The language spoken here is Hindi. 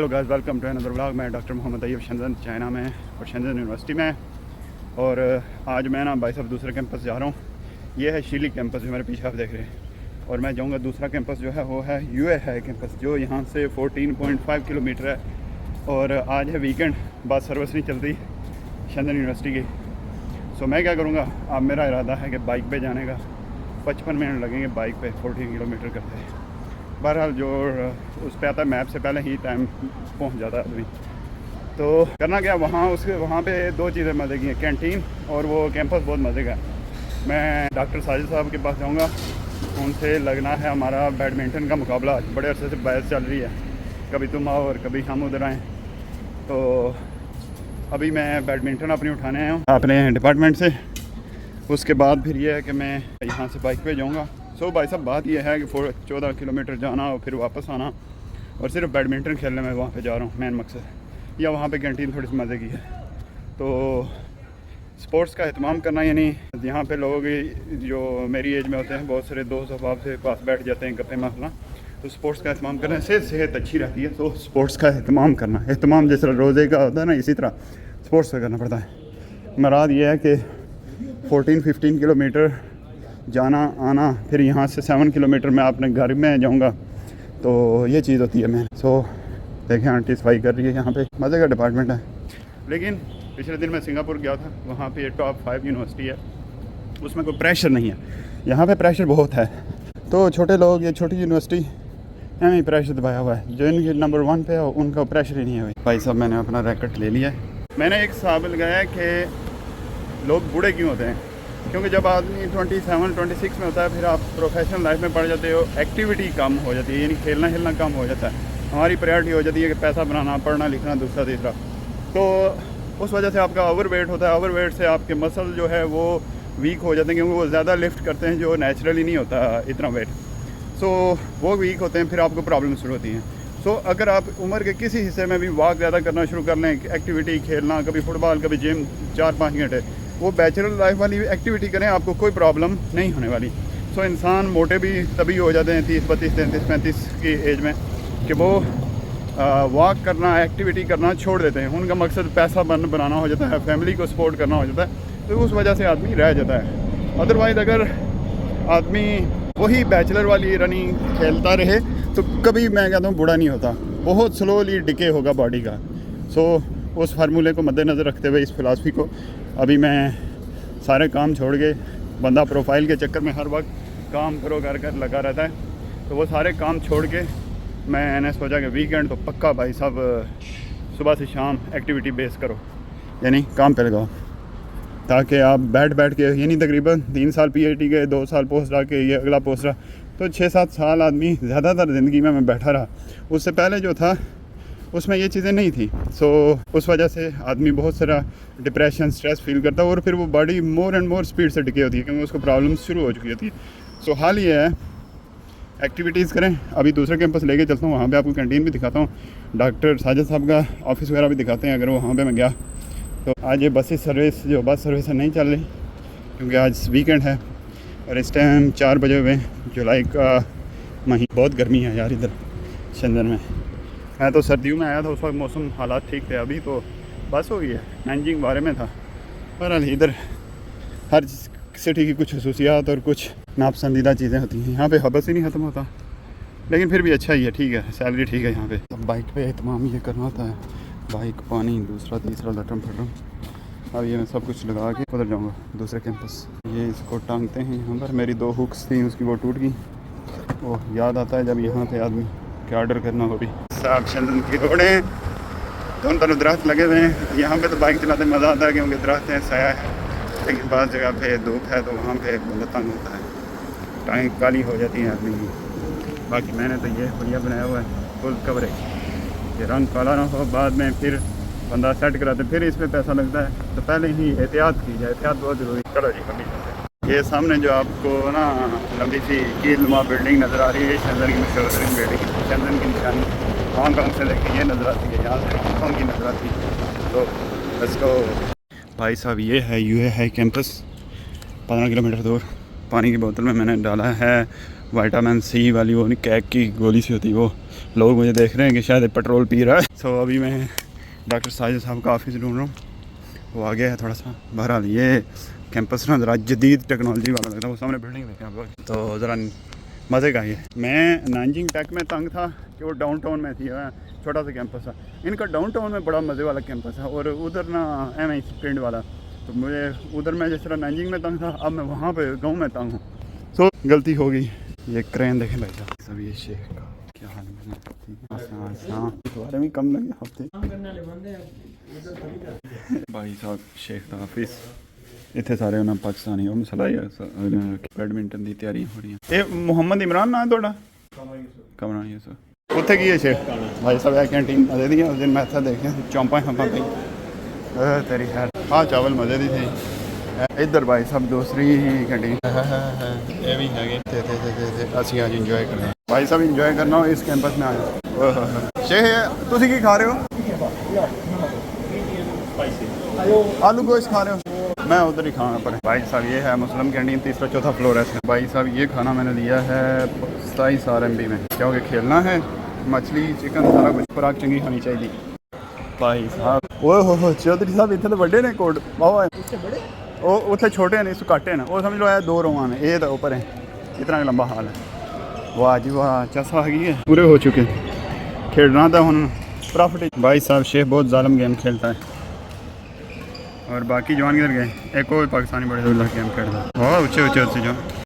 Hello guys, welcome to another vlog. मैं doctor Mohammad Tayyab Shenzhen China में और शंजन यूनिवर्सिटी में। और आज मैं ना भाई साहब दूसरे कैंपस जा रहा हूँ। ये है शीली कैंपस जो मेरे पीछे आप देख रहे हैं। और मैं जाऊँगा दूसरा कैंपस जो है वो है यूए है कैंपस, जो यहाँ से 14.5 किलोमीटर है। और आज है वीकेंड, बस सर्विस नहीं चलती शंजन यूनिवर्सिटी की। सो मैं क्या करूँगा, अब मेरा इरादा है कि बाइक पे जाने का 55 मिनट लगेंगे बाइक पे 14 किलोमीटर करते हैं। बहरहाल जो उस पर आता है मैप से पहले ही टाइम पहुंच जाता है आदमी। तो करना क्या, वहाँ पे दो चीज़ें मज़े की हैं, कैंटीन और वो कैंपस बहुत मज़े का है। मैं डॉक्टर साजिद साहब के पास जाऊँगा, उनसे लगना है हमारा बैडमिंटन का मुकाबला। बड़े अरसे से बहस चल रही है, कभी तुम आओ और कभी हम उधर आएँ। तो अभी मैं बैडमिंटन अपनी उठाने आया हूँ अपने डिपार्टमेंट से। उसके बाद फिर ये है कि मैं यहाँ से बाइक पे जाऊँगा। सो भाई साहब बात यह है कि 14 किलोमीटर जाना और फिर वापस आना, और सिर्फ बैडमिंटन खेलने में वहाँ पे जा रहा हूँ मेन मकसद। या वहाँ पे कैंटीन थोड़ी सी मज़े की है। तो स्पोर्ट्स का एहतमाम करना, यानी यहाँ पे लोग जो मेरी एज में होते हैं बहुत सारे दोस्त अहबाब से पास बैठ जाते हैं गप्पे मारना। तो स्पोर्ट्स का एहतमाम करने से सेहत अच्छी रहती है। तो स्पोर्ट्स का एहतमाम करना, एहतमाम जिस तरह रोज़े का होता है ना, इसी तरह स्पोर्ट्स का करना पड़ता है। मराद ये है कि 14-15 किलोमीटर जाना आना, फिर यहाँ से 7 किलोमीटर मैं अपने घर में जाऊँगा। तो ये चीज़ होती है मैं। सो देखें आंटी सफाई कर रही है, यहाँ पे मज़े का डिपार्टमेंट है। लेकिन पिछले दिन मैं सिंगापुर गया था, वहाँ पे टॉप 5 यूनिवर्सिटी है, उसमें कोई प्रेशर नहीं है। यहाँ पे प्रेशर बहुत है। तो छोटे लोग, ये छोटी यूनिवर्सिटी हमें ही प्रेशर दबाया हुआ है। जो इनके नंबर 1 पे है उनका प्रेशर ही नहीं है। भाई साहब मैंने अपना रैकेट ले लिया है। मैंने एक हिसाब लगाया कि लोग बूढ़े क्यों होते हैं, क्योंकि जब आदमी 27-26 में होता है फिर आप प्रोफेशनल लाइफ में पड़ जाते हो, एक्टिविटी कम हो जाती है, यानी खेलना खेलना कम हो जाता है। हमारी प्रायोरिटी हो जाती है कि पैसा बनाना, पढ़ना लिखना, दूसरा तीसरा। तो उस वजह से आपका ओवरवेट होता है। ओवरवेट से आपके मसल जो है वो वीक हो जाते हैं, क्योंकि वो ज़्यादा लिफ्ट करते हैं जो नेचुरली नहीं होता इतना वेट। सो वो वीक होते हैं, फिर आपको प्रॉब्लम शुरू होती हैं। सो अगर आप उम्र के किसी हिस्से में भी वॉक ज़्यादा करना शुरू कर लें, एक्टिविटी खेलना, कभी फुटबॉल कभी जिम 4-5 घंटे, वो बैचलर लाइफ वाली एक्टिविटी करें, आपको कोई प्रॉब्लम नहीं होने वाली। सो इंसान मोटे भी तभी हो जाते हैं 30, 32, 33, 35 की एज में, कि वो वॉक करना, एक्टिविटी करना छोड़ देते हैं। उनका मकसद पैसा बनाना हो जाता है, फैमिली को सपोर्ट करना हो जाता है। तो उस वजह से आदमी रह जाता है। अदरवाइज़ अगर आदमी वही बैचलर वाली रनिंग खेलता रहे तो कभी, मैं कहता हूँ, बूढ़ा नहीं होता, बहुत स्लोली डिके होगा बॉडी का। सो उस फार्मूले को मद्देनज़र रखते हुए, इस फिलासफी को, अभी मैं सारे काम छोड़ के, बंदा प्रोफाइल के चक्कर में हर वक्त काम करो कर लगा रहता है, तो वो सारे काम छोड़ के मैंने सोचा कि वीकेंड तो पक्का भाई साहब सुबह से शाम एक्टिविटी बेस करो, यानी काम पे लगाओ, ताकि आप बैठ के, यानी तकरीबन 3 साल PhD के, 2 साल पोस्ट डॉक के, ये अगला पोस्ट रहा, तो 6-7 साल आदमी ज़्यादातर ज़िंदगी में मैं बैठा रहा। उससे पहले जो था उसमें ये चीज़ें नहीं थी। सो उस वजह से आदमी बहुत सारा डिप्रेशन, स्ट्रेस फील करता है, और फिर वो body more and more speed से डिके होती है, क्योंकि उसको प्रॉब्लम शुरू हो चुकी होती है। सो हाल ये है, एक्टिविटीज़ करें। अभी दूसरे कैंपस लेके चलता हूँ, वहाँ पे आपको कैंटीन भी दिखाता हूँ, डॉक्टर साजिद साहब का ऑफिस वगैरह भी दिखाते हैं अगर वहाँ पे मैं गया तो। आज ये बस सर्विस नहीं चल रही, क्योंकि आज वीकेंड है और इस टाइम 4 बजे हुए, जुलाई का महीना। बहुत गर्मी है यार इधर शंजन में। मैं तो सर्दियों में आया था, उस वक्त मौसम हालात ठीक थे। अभी तो बस हो गई है, नैनजिंग बारे में था। बहरहाल इधर हर सिटी की कुछ खसूसियात और कुछ नापसंदीदा चीज़ें होती हैं। यहाँ पे हबस ही नहीं ख़त्म होता, लेकिन फिर भी अच्छा ही है, ठीक है, सैलरी ठीक है यहाँ पे। अब बाइक पे एहतमाम ये करना होता है, बाइक, पानी, दूसरा तीसरा लटम फटम। अब ये मैं सब कुछ लगा के उधर जाऊँगा दूसरे कैंपस। ये इसको टांगते हैं यहाँ पर। मेरी 2 हुक्स थी, उसकी वो टूट गई। वो याद आता है जब यहाँ पे आदमी के ऑर्डर करना हो भी। साहब शंजन की रोडें, दोनों तरफ दरख्त लगे हुए हैं। यहाँ पे तो बाइक चलाते मज़ा आता है, क्योंकि दरख्त है, साया है। लेकिन बाज़ जगह पे धूप है, तो वहाँ पे बंदा तंग होता है, टांग काली हो जाती है आदमी की। बाकी मैंने तो ये बढ़िया बनाया हुआ है, फुल कवरेज, ये रंग काला ना हो, बाद में फिर बंदा सेट कराते, फिर इस पर पैसा लगता है। तो पहले ही एहतियात की जाए, एहतियात बहुत ज़रूरी। चलो जी, कभी ये सामने जो आपको ना लंबी सी कीलनुमा बिल्डिंग नज़र आ रही है, शंजन की मशहूर बिल्डिंग, शंजन की निशानी। हांगकॉन्ग से देखिए ये नज़र आती है, यहाँ से हांगकॉन्ग की नज़र आती है। तो लेट्स गो भाई साहब। ये है यूए है कैंपस, 15 किलोमीटर दूर। पानी की बोतल में मैंने डाला है विटामिन सी वाली वो नहीं कैक की गोली सी होती, वो लोग मुझे देख रहे हैं कि शायद पेट्रोल पी रहा है। सो अभी मैं डॉक्टर साजिद साहब का ऑफिस ढूंढ रहा हूँ, वो आ गया है थोड़ा सा। बहरहाल ये कैंपस ना ज़रा जदीद टेक्नोलॉजी वाला लगता है, वो सामने बिल्डिंग देखें आप लोग, तो ज़रा मज़े का ही है। मैं नानजिंग टेक में तंग था कि वो डाउनटाउन में थी, छोटा सा कैंपस था। इनका डाउनटाउन में बड़ा मज़े वाला कैंपस है, और उधर ना एम प्रिंट वाला, तो मुझे उधर मैं जिस तरह नानजिंग में तंग था, अब मैं वहाँ पे गाँव में तंग हूँ। सो गलती हो गई। ये क्रेन देखें भाई साहब, सब ये शेख का क्या हाल है, तुम्हारे भी कम लगे हफ्ते भाई साहब। शेख का ऑफिस इतने सारे उन्हें पाकिस्तानी और मसला ही बैडमिंटन की तैयारी हो रही है। ये मोहम्मद इमरान ना है थोड़ा कमरान यूसुफ उत्थे की है शेख भाई साहब। है कैंटीन मजे दी उस दिन मैं इतना देखे चौंपा छंपा पी तेरी खैर। हाँ चावल मजे दी थी। इधर भाई साहब दूसरी कैंटीन ये भी है असं आज इंजॉय करना भाई साहब। इंजॉय करना हो इस कैंपस में आए। शेख तुसी की खा रहे हो? आलू गोश्त खा रहे हो? मैं उधर ही खाना पर भाई साहब। ये है मुस्लिम कैंटीन, तीसरा चौथा फ्लोर है भाई साहब। ये खाना मैंने लिया है 27 RMB में, क्योंकि खेलना है। मछली चिकन सारा कुछ, खुराक चंगी खानी चाहिए भाई साहब। ओह हो चौधरी साहब इतने तो बड़े ने कोट वाह, वो उत्थे छोटे ने इस घट है ना, वो समझ लो है 2 रोआ ने, ये तो ऊपर है। इतना लंबा हाल है। वाह जी वाह, चसा आ गई है, पूरे हो चुके। खेलना था हम प्रॉफिट। भाई साहब शेख बहुत जालिम गेम खेलता है, और बाकी जवान किधर गए? एक और पाकिस्तानी बड़े गेम खेलता है। हाँ ऊँचे ऊँचे जो